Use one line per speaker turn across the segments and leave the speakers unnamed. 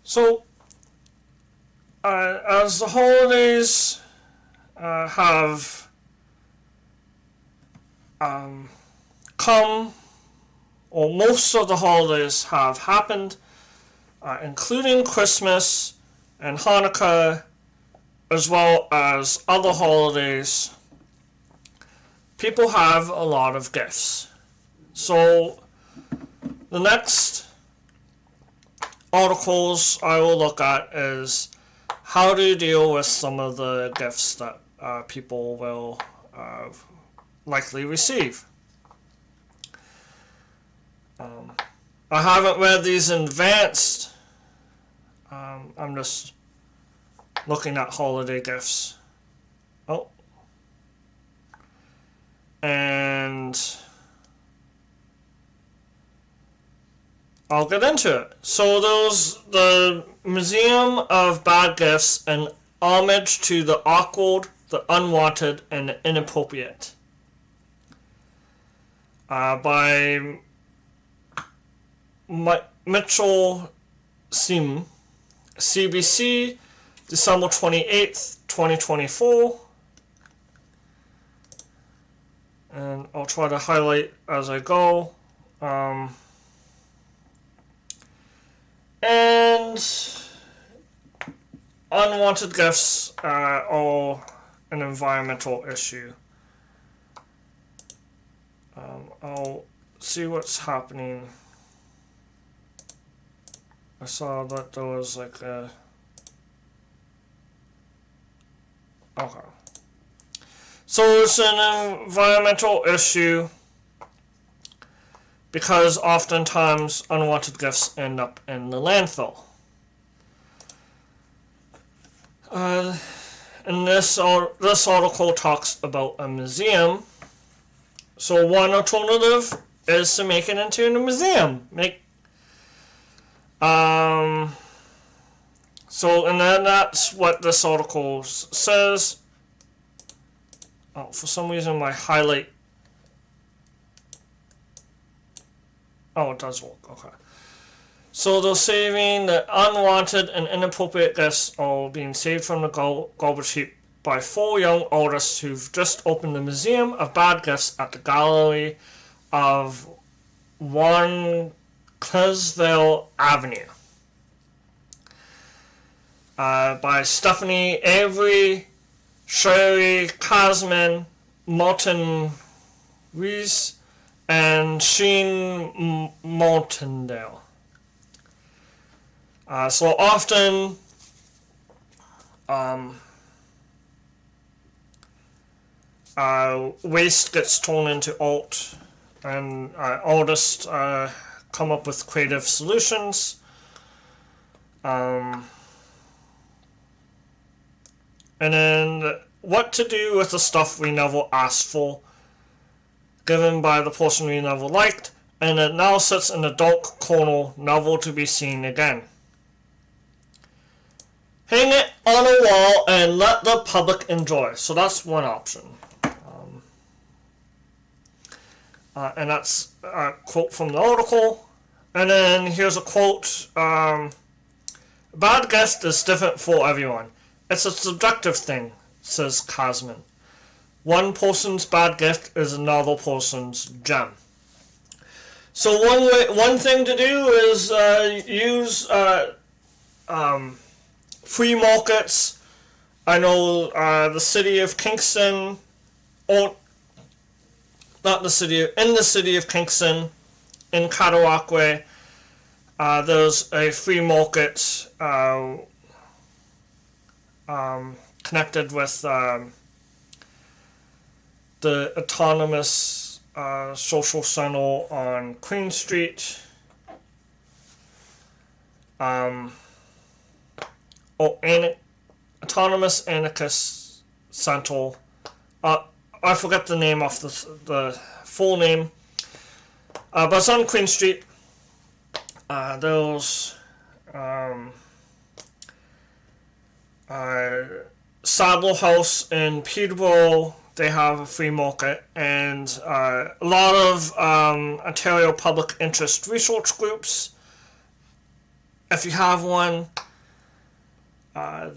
So, as the holidays have come, or most of the holidays have happened, including Christmas and Hanukkah, as well as other holidays, people have a lot of gifts. So, the next articles I will look at is how to deal with some of the gifts that people will likely receive. I haven't read these in advance. I'm just looking at holiday gifts. Oh. And I'll get into it. So there's the Museum of Bad Gifts, an homage to the awkward, the unwanted, and the inappropriate. By Mitchell Sim, CBC, December 28th, 2024. And I'll try to highlight as I go. And unwanted gifts are an environmental issue. I'll see what's happening. I saw that there was like a... Okay. So it's an environmental issue because oftentimes unwanted gifts end up in the landfill. And this article talks about a museum. So one alternative is to make it into a museum. And then that's what this article says. Oh, for some reason my highlight... Oh, it does work. Okay. So they're saving the unwanted and inappropriate gifts are being saved from the garbage heap by 4 young artists who've just opened the Museum of Bad Gifts at the Gallery of 1 Clisville Avenue. By Stephanie Avery, Sherry Kazman, Martin Rees, and Sheen Martindale. So often, waste gets turned into art, and artists come up with creative solutions. And then what to do with the stuff we never asked for, given by the person we never liked, and it now sits in a dark corner, never to be seen again. Hang it on a wall and let the public enjoy. So that's one option. And that's a quote from the article. And then here's a quote. Bad gift is different for everyone. It's a subjective thing, says Kazman. One person's bad gift is another person's gem. So one thing to do is use free markets. I know the city of Kingston, or not the city, in the city of Kingston, in Cataraqui, there's a free market connected with the autonomous social center on Queen Street. Autonomous Anarchist Center. I forget the name of the full name. But it's on Queen Street. There's Sadler House in Peterborough. They have a free market, and a lot of Ontario public interest research groups if you have one,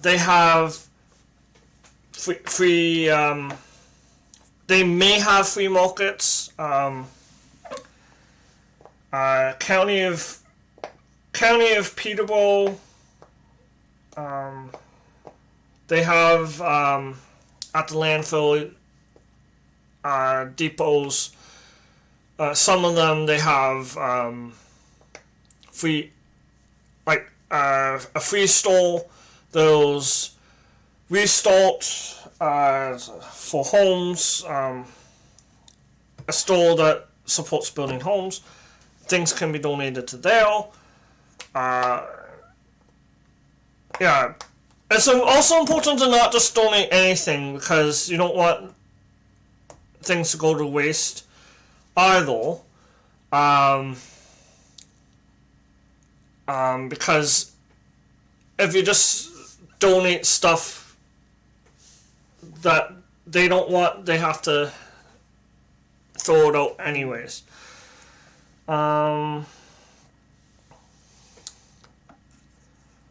they have free they may have free markets. County of Peterborough, they have at the landfill depots. Some of them they have free, like a free store. Those restart for homes. A store that supports building homes. Things can be donated to there. Yeah. It's also important to not just donate anything, because you don't want things to go to waste either. Because if you just donate stuff that they don't want, they have to throw it out anyways.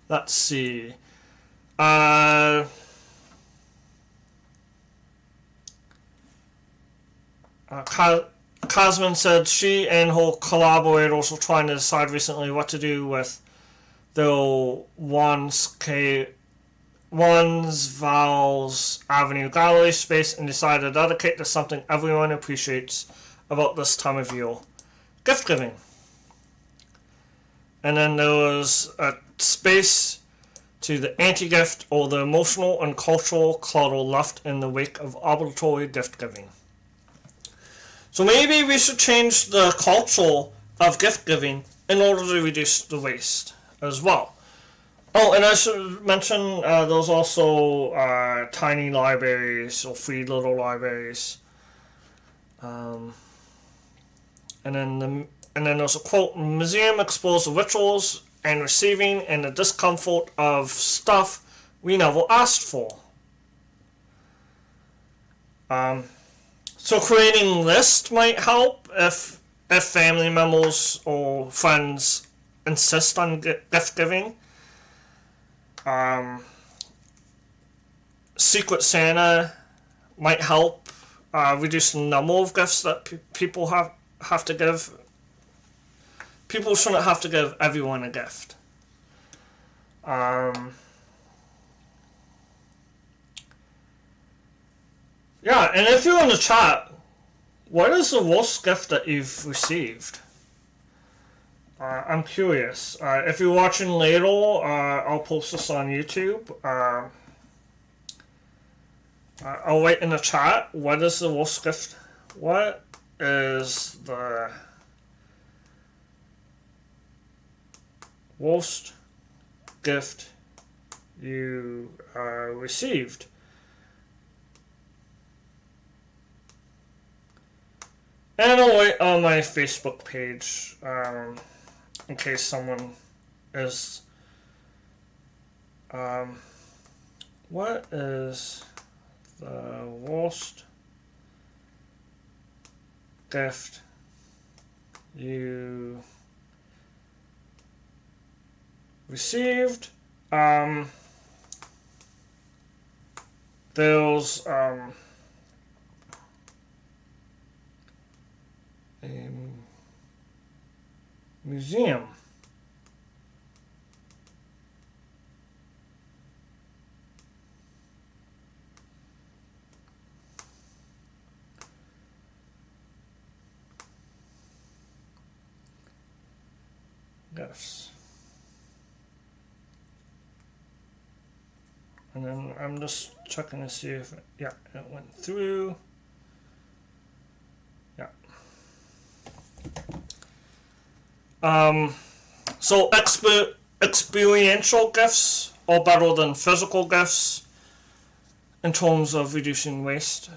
Let's see. Cosman said she and her collaborators were trying to decide recently what to do with the Vals Avenue gallery space, and decided to dedicate to something everyone appreciates about this time of year: gift giving. And then there was a space to the anti-gift or the emotional and cultural clutter left in the wake of arbitrary gift giving. So maybe we should change the culture of gift giving in order to reduce the waste as well. Oh, and I should mention there's also tiny libraries or free little libraries. And then there's a quote: "Museum explores the rituals and receiving and the discomfort of stuff we never asked for." So creating lists might help if family members or friends insist on gift giving. Secret Santa might help reduce the number of gifts that people have to give. People shouldn't have to give everyone a gift. Yeah, and if you're in the chat, what is the worst gift that you've received? I'm curious. If you're watching later, I'll post this on YouTube. I'll write in the chat, what is the worst gift? What is the worst gift you received? And I'll write on my Facebook page in case someone is. What is the worst gift you received? There's a museum. Yes. And then I'm just checking to see if it went through. Yeah. So experiential gifts are better than physical gifts in terms of reducing waste.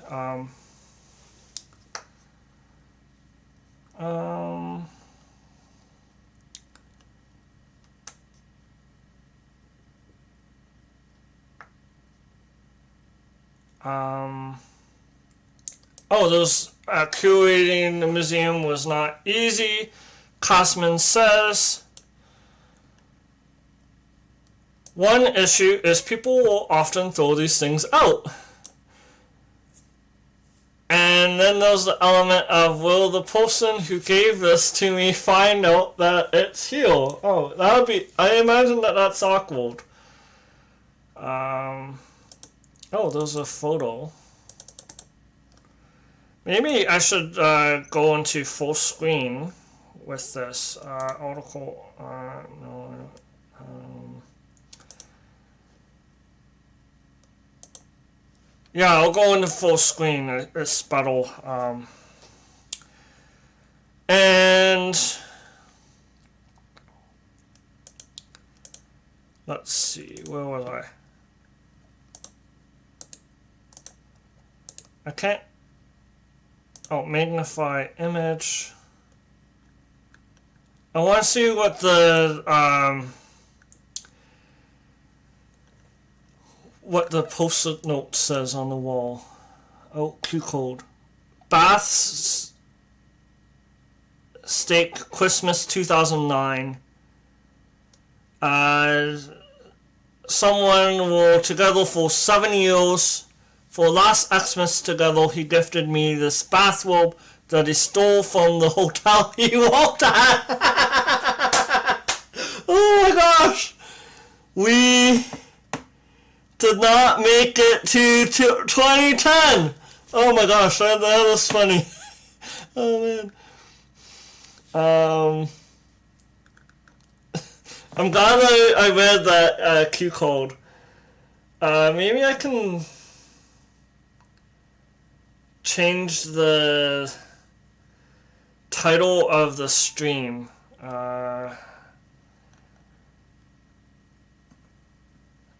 There's curating the museum was not easy. Cosman says, One issue is people will often throw these things out. And then there's the element of, will the person who gave this to me find out that it's here? Oh, that would be, I imagine that that's awkward. Oh, there's a photo. Maybe I should go into full screen with this article. No. Yeah, I'll go into full screen. It's better. And let's see, where was I? I can't. Oh, magnify image. I want to see what the post-it note says on the wall. Oh, Q code. Bath's Steak Christmas 2009. Someone were together for 7 years. For last Xmas together, he gifted me this bathrobe that he stole from the hotel he worked at. Oh my gosh! We did not make it to 2010. Oh my gosh, that was funny. Oh man. I'm glad I read that Q code. Maybe I can change the title of the stream. I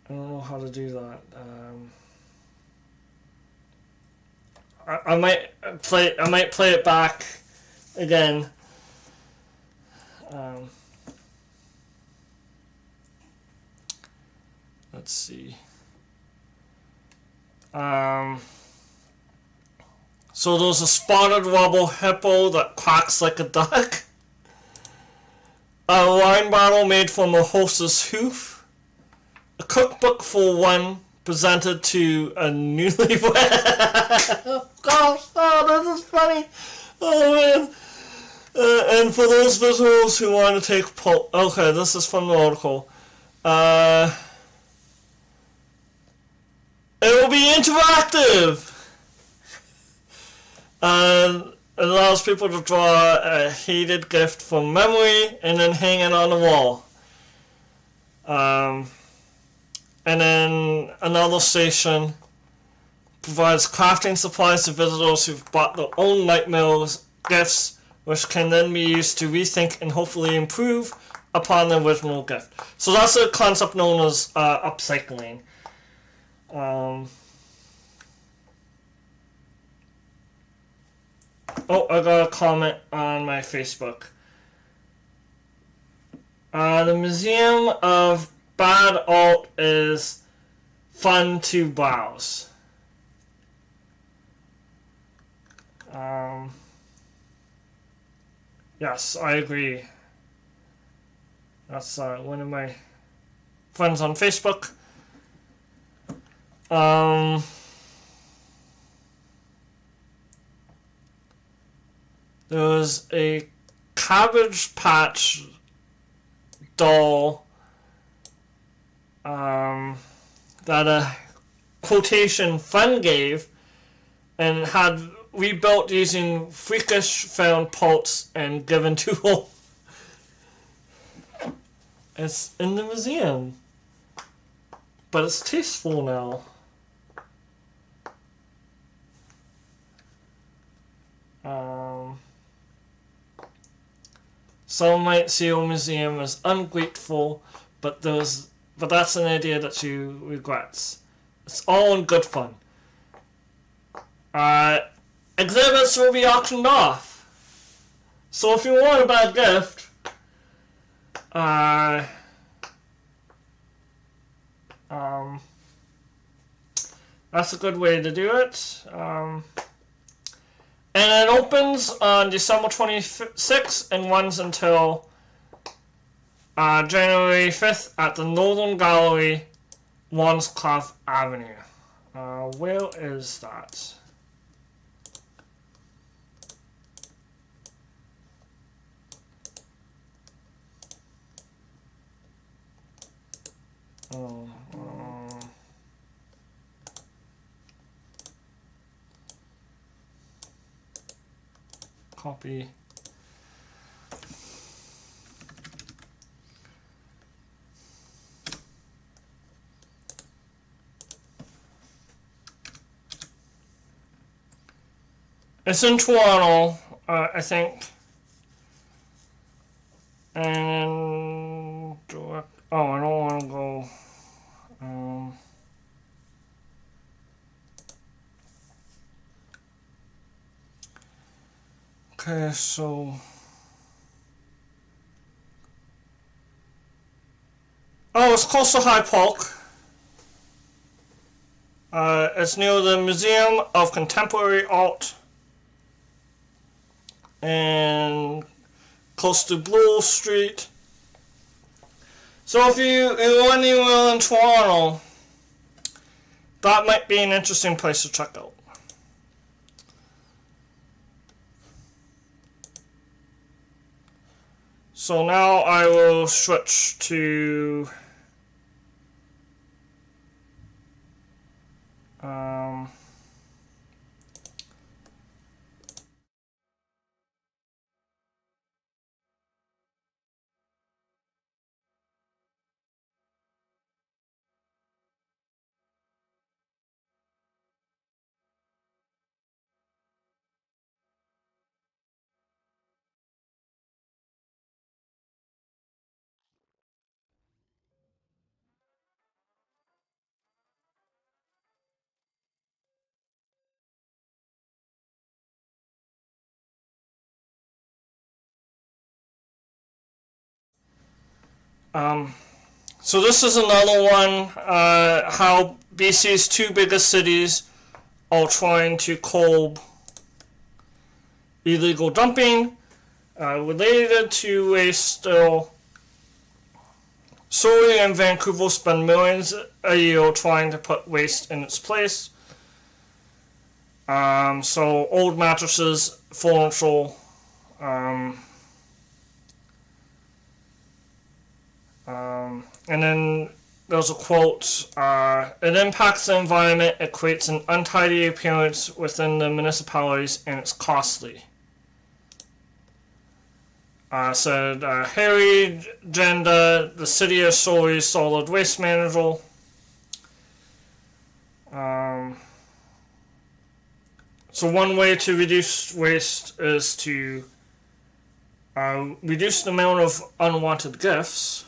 don't know how to do that. I might play it back again. Let's see. So there's a spotted rubber hippo that quacks like a duck. A wine bottle made from a horse's hoof. A cookbook for one presented to a newlywed. Oh gosh, oh this is funny. Oh man. And for those visitors who want to take okay, this is from the article. It will be interactive. It allows people to draw a hated gift from memory and then hang it on the wall. And then another station provides crafting supplies to visitors who've bought their own nightmare gifts, which can then be used to rethink and hopefully improve upon the original gift. So that's a concept known as upcycling. Oh, I got a comment on my Facebook. The Museum of Bad Art is fun to browse. Yes, I agree. That's one of my friends on Facebook. There was a Cabbage Patch doll that a quotation friend gave and had rebuilt using freakish found parts and given to her. It's in the museum, but it's tasteful now. Some might see a museum as ungrateful, but that's an idea that she regrets. It's all in good fun. Exhibits will be auctioned off. So if you want a bad gift, that's a good way to do it. And it opens on December 26th and runs until January 5th at the Northern Gallery, Wandscliffe Avenue. Where is that? Oh, copy. It's in Toronto, I think. And oh, I don't want to go. Okay, so it's close to High Park. It's near the Museum of Contemporary Art and close to Bloor Street. So if you're anywhere in Toronto, that might be an interesting place to check out. So now I will switch to so this is another one, how BC's two biggest cities are trying to curb illegal dumping related to waste still. Surrey and Vancouver spend millions a year trying to put waste in its place. So old mattresses, furniture, and then there's a quote, it impacts the environment, it creates an untidy appearance within the municipalities, and it's costly. Said Harry Janda, the City of Surrey solid waste manager. So one way to reduce waste is to reduce the amount of unwanted gifts.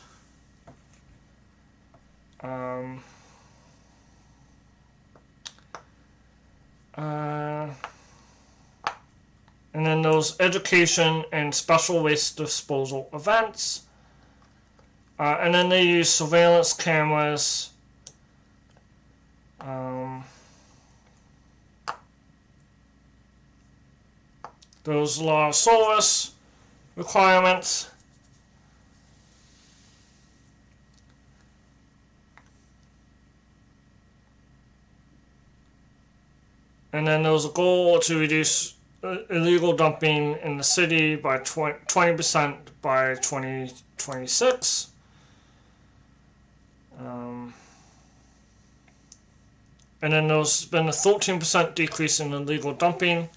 And then those education and special waste disposal events. And then they use surveillance cameras. There's a lot of service requirements. And then there's a goal to reduce illegal dumping in the city by 20% by 2026. And then there's been a 13% decrease in illegal dumping.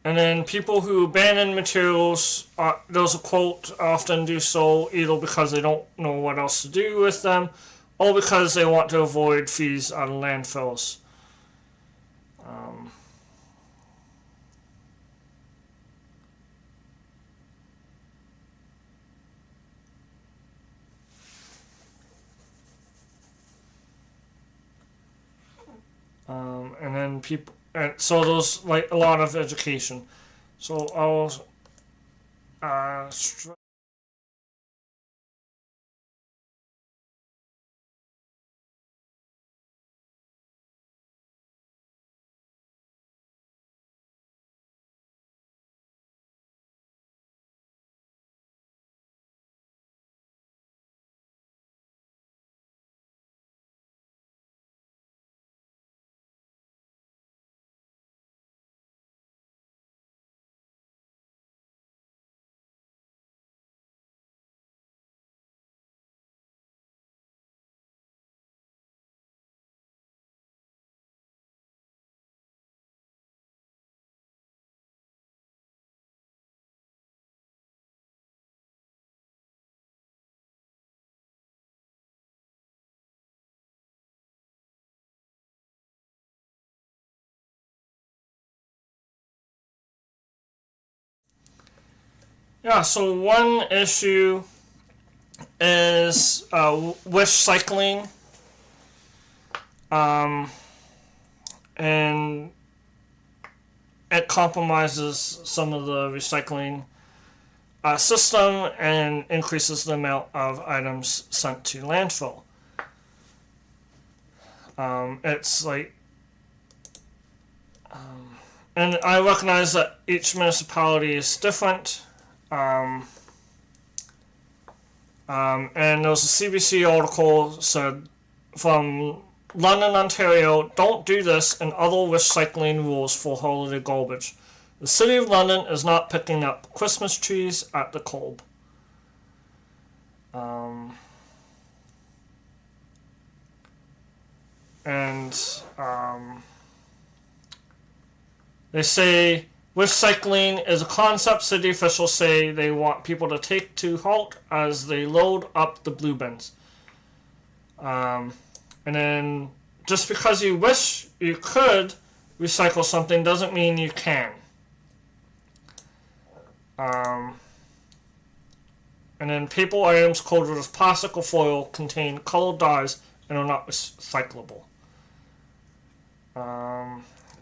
And then people who abandon materials, there's a quote, often do so either because they don't know what else to do with them or because they want to avoid fees out of landfills. And then people, so there's like a lot of education. So I'll Yeah, so one issue is wish cycling, um, and it compromises some of the recycling system and increases the amount of items sent to landfill. It's like, and I recognize that each municipality is different. And there was a CBC article said from London, Ontario, don't do this and other recycling rules for holiday garbage. The City of London is not picking up Christmas trees at the Colb. And they say recycling is a concept city officials say they want people to take to halt as they load up the blue bins. And then just because you wish you could recycle something doesn't mean you can. And then paper items coated with plastic or foil contain colored dyes and are not recyclable.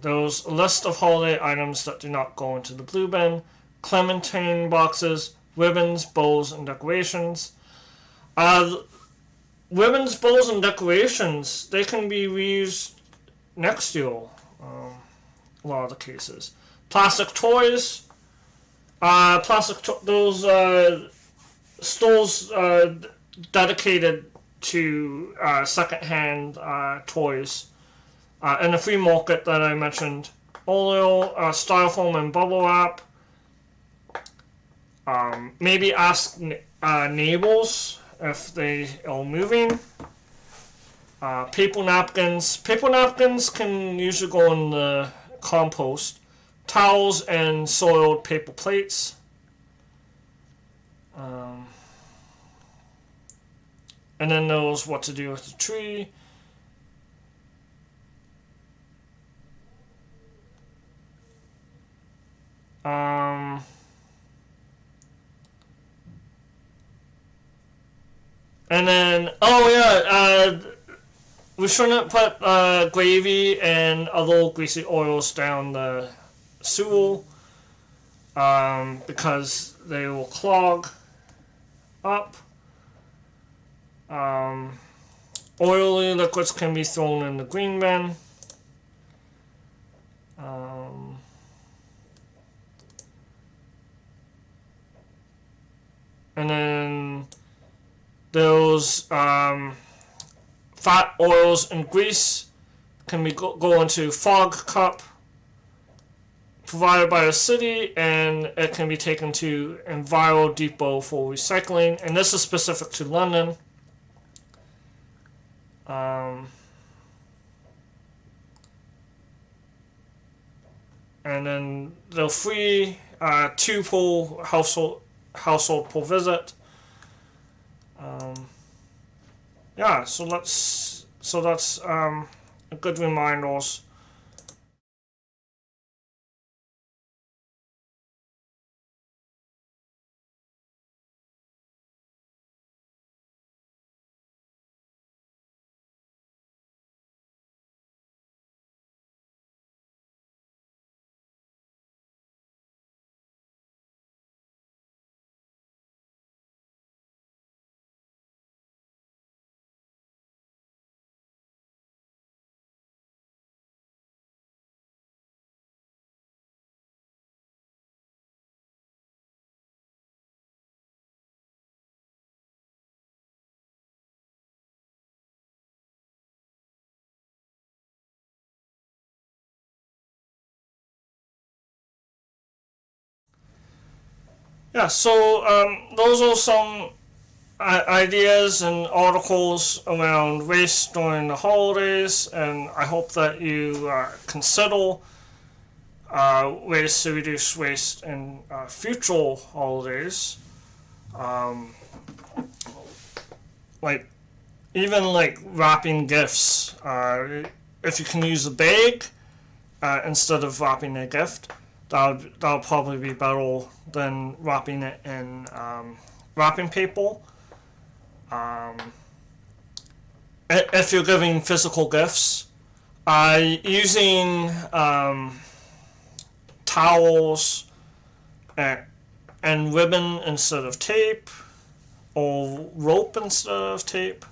There's a list of holiday items that do not go into the blue bin: clementine boxes, ribbons, bows, and decorations. Ribbons, bows, and decorations, they can be reused next year, a lot of the cases. Plastic toys, those stores dedicated to secondhand toys. In the free market that I mentioned earlier, styrofoam and bubble wrap. Maybe ask neighbors if they are moving. Paper napkins. Paper napkins can usually go in the compost. Towels and soiled paper plates. And then there's what to do with the tree. And then, we shouldn't put gravy and other greasy oils down the sewer because they will clog up. Oily liquids can be thrown in the green bin. And then those fat oils and grease can be go into fog cup provided by the city, and it can be taken to Enviro Depot for recycling. And this is specific to London. And then the free 2 per household per visit. So that's a good reminders. Yeah, so those are some ideas and articles around waste during the holidays, and I hope that you consider ways to reduce waste in future holidays. Like even like wrapping gifts. If you can use a bag instead of wrapping a gift, That'll probably be better than wrapping it in wrapping paper. Um, if you're giving physical gifts, using towels and ribbon instead of tape, or rope instead of tape.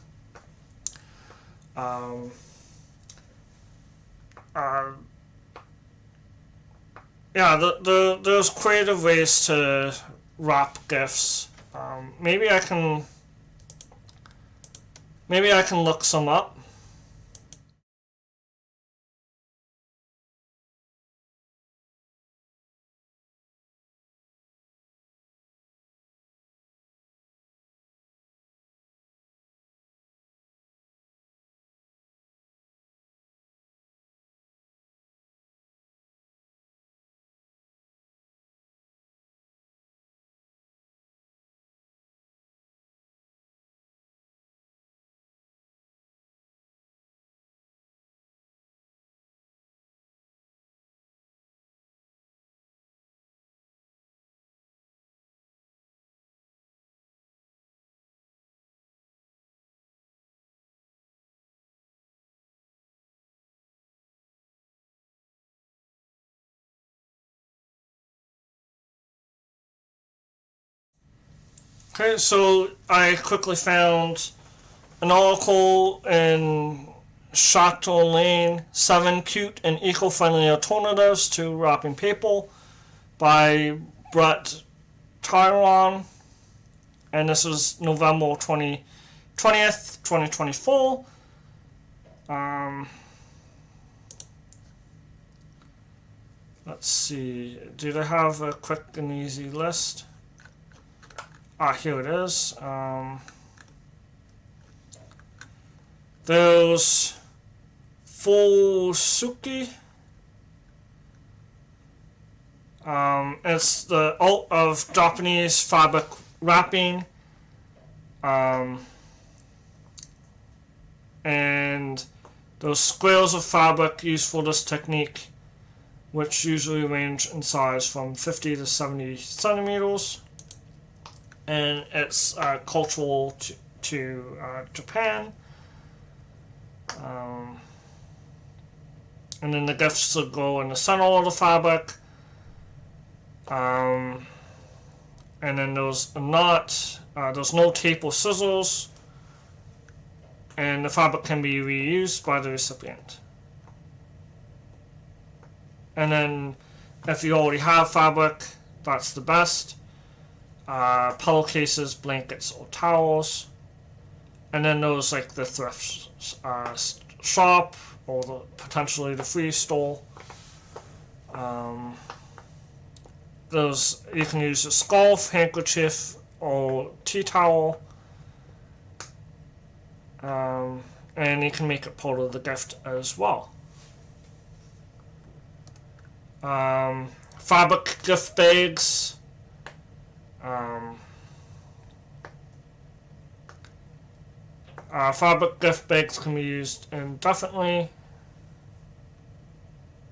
Um, uh, yeah, there's creative ways to wrap gifts. Maybe I can look some up. Okay, so I quickly found an article in Chateau Lane, 7 Cute and Eco-Friendly Alternatives to Wrapping Paper by Brett Tyron, and this is November 20th, 2024. Let's see, do they have a quick and easy list? Here it is. There's Fusuki. It's the art of Japanese fabric wrapping. And those squares of fabric used for this technique, which usually range in size from 50 to 70 centimeters. And it's cultural to Japan. And then the gifts will go in the center of the fabric. And then there's a knot. There's no tape or scissors. And the fabric can be reused by the recipient. And then if you already have fabric, that's the best. Pillowcases, blankets, or towels. And then there's like the thrift shop, or potentially the free store. You can use a scarf, handkerchief, or tea towel. And you can make it part of the gift as well. Fabric gift bags. Fabric gift bags can be used indefinitely.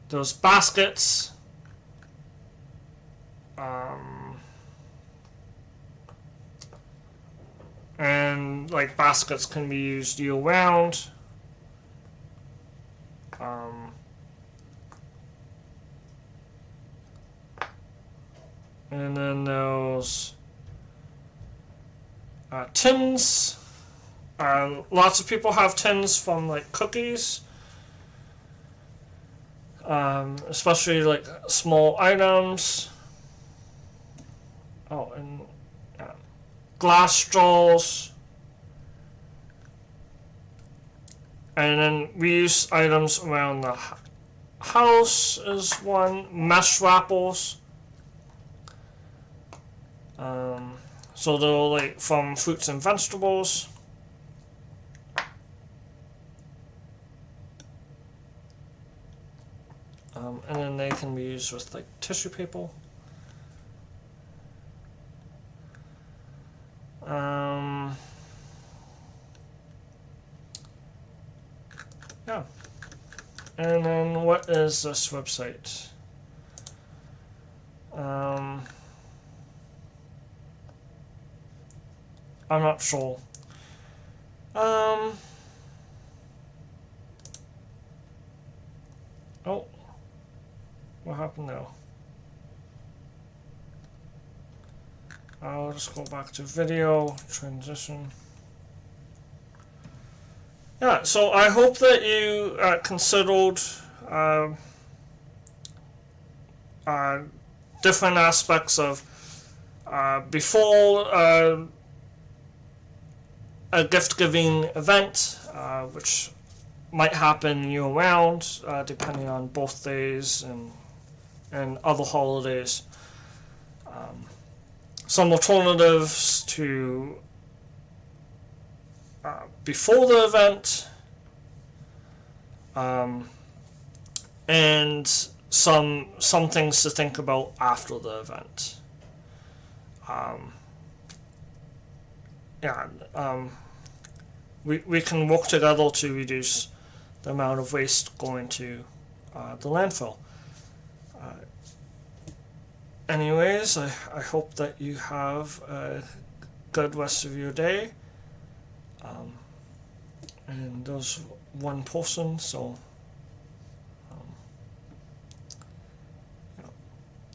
Those baskets. And like baskets can be used year round. And then those tins. Lots of people have tins from like cookies, especially like small items. Oh, and glass straws. And then reuse items around the house is one. Mesh wrappers. So they're like from fruits and vegetables. And then they can be used with like tissue paper. Yeah. And then what is this website? I'm not sure. Oh, what happened now? I'll just go back to video, transition. Yeah, so I hope that you considered uh, uh, different aspects of before a gift giving event, which might happen year round, depending on birthdays and other holidays. Some alternatives to before the event, and some things to think about after the event. Yeah, we can work together to reduce the amount of waste going to the landfill. Anyways, I hope that you have a good rest of your day. And there's one person, so